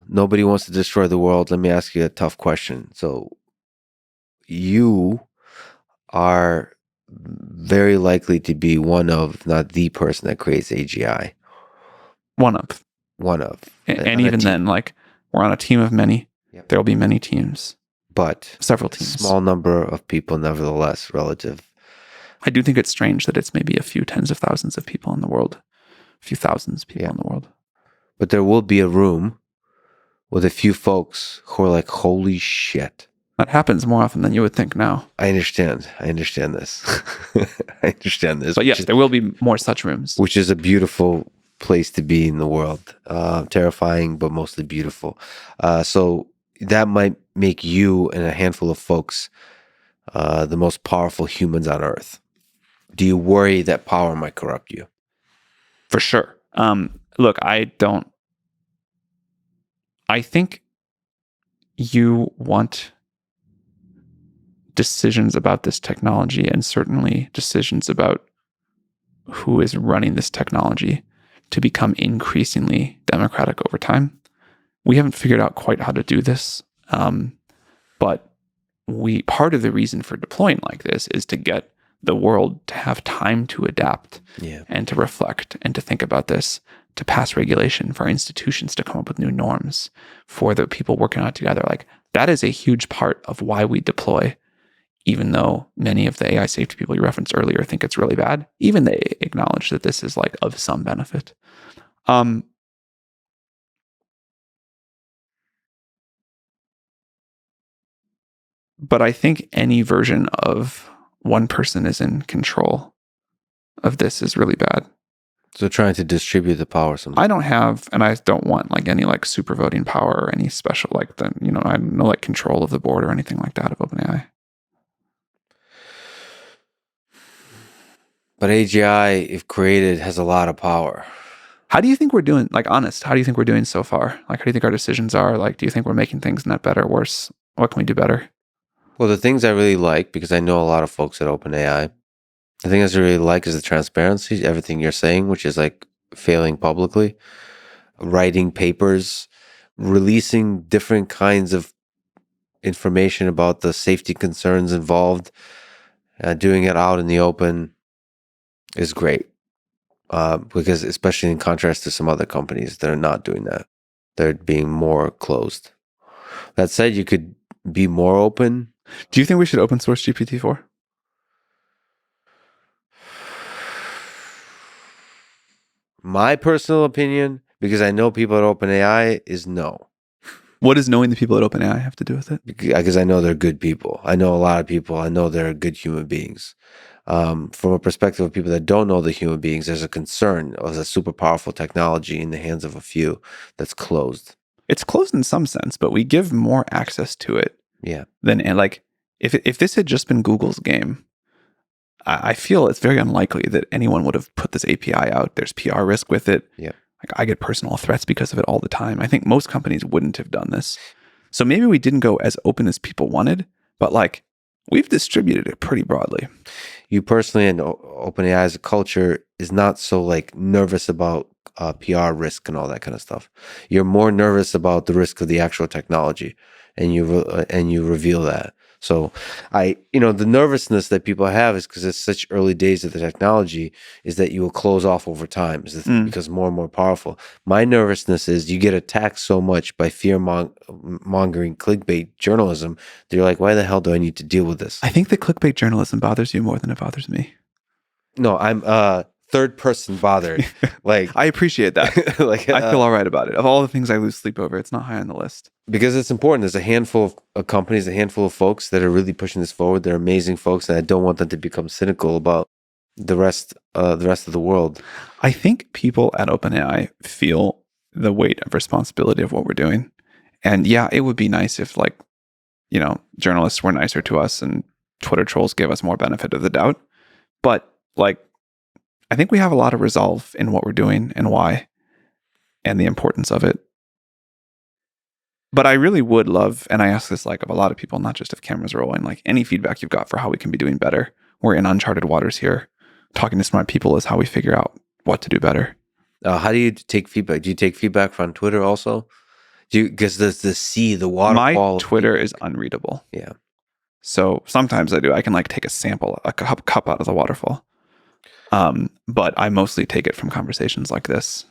Nobody wants to destroy the world. Let me ask you a tough question. So you are very likely to be one of, if not the person that creates AGI. One of. And even then, like, we're on a team of many. Yep. There will be many teams. But several teams. Small number of people, nevertheless, relative. I do think it's strange that it's maybe a few tens of thousands of people in the world. A few thousands of people in the world. But there will be a room with a few folks who are like, holy shit. That happens more often than you would think now. I understand this. I understand this. But yes, there will be more such rooms. Which is a beautiful place to be in the world. Terrifying, but mostly beautiful. So that might make you and a handful of folks the most powerful humans on Earth. Do you worry that power might corrupt you? For sure. Look, I think you want decisions about this technology, and certainly decisions about who is running this technology, to become increasingly democratic over time. We haven't figured out quite how to do this, but part of the reason for deploying like this is to get the world to have time to adapt and to reflect and to think about this, to pass regulation, for institutions to come up with new norms, for the people working on it together. Like, that is a huge part of why we deploy, even though many of the AI safety people you referenced earlier think it's really bad. Even they acknowledge that this is like of some benefit. But I think any version of one person is in control of this is really bad. So trying to distribute the power sometimes. I don't have, and I don't want like any like super voting power or any special like the, I have no like control of the board or anything like that of OpenAI. But AGI, if created, has a lot of power. How do you think we're doing? Like, honest, how do you think we're doing so far? Like, how do you think our decisions are? Like, do you think we're making things net better, worse? What can we do better? Well, the things I really like, because I know a lot of folks at OpenAI, the thing I really like is the transparency, everything you're saying, which is like failing publicly, writing papers, releasing different kinds of information about the safety concerns involved, doing it out in the open is great. Because especially in contrast to some other companies that are not doing that, they're being more closed. That said, you could be more open. Do you think we should open source GPT-4? My personal opinion, because I know people at OpenAI, is no. What does knowing the people at OpenAI have to do with it? Because I know they're good people. I know a lot of people. I know they're good human beings. From a perspective of people that don't know the human beings, there's a concern of a super powerful technology in the hands of a few that's closed. It's closed in some sense, but we give more access to it. Yeah. Than, and like, if this had just been Google's game, I feel it's very unlikely that anyone would have put this API out. There's PR risk with it. Yeah. Like, I get personal threats because of it all the time. I think most companies wouldn't have done this. So maybe we didn't go as open as people wanted, but like, we've distributed it pretty broadly. You personally and OpenAI as a culture is not so like nervous about PR risk and all that kind of stuff. You're more nervous about the risk of the actual technology, and you reveal that. So the nervousness that people have is because it's such early days of the technology, is that you will close off over time because more and more powerful. My nervousness is you get attacked so much by fear-mongering clickbait journalism that you're like, why the hell do I need to deal with this? I think the clickbait journalism bothers you more than it bothers me. No, I'm third person bothered. Like, I appreciate that. Like, I feel all right about it. Of all the things I lose sleep over, it's not high on the list. Because it's important. There's a handful of companies, a handful of folks that are really pushing this forward. They're amazing folks, and I don't want them to become cynical about the rest of the world. I think people at OpenAI feel the weight of responsibility of what we're doing. And yeah, it would be nice if journalists were nicer to us and Twitter trolls gave us more benefit of the doubt. But like, I think we have a lot of resolve in what we're doing and why, and the importance of it. But I really would love, and I ask this like of a lot of people, not just if cameras are rolling, like any feedback you've got for how we can be doing better. We're in uncharted waters here. Talking to smart people is how we figure out what to do better. How do you take feedback? Do you take feedback from Twitter also? Because the sea, the water My quality. Twitter is unreadable. Yeah. So sometimes I do. I can like take a sample, a cup out of the waterfall. But I mostly take it from conversations like this.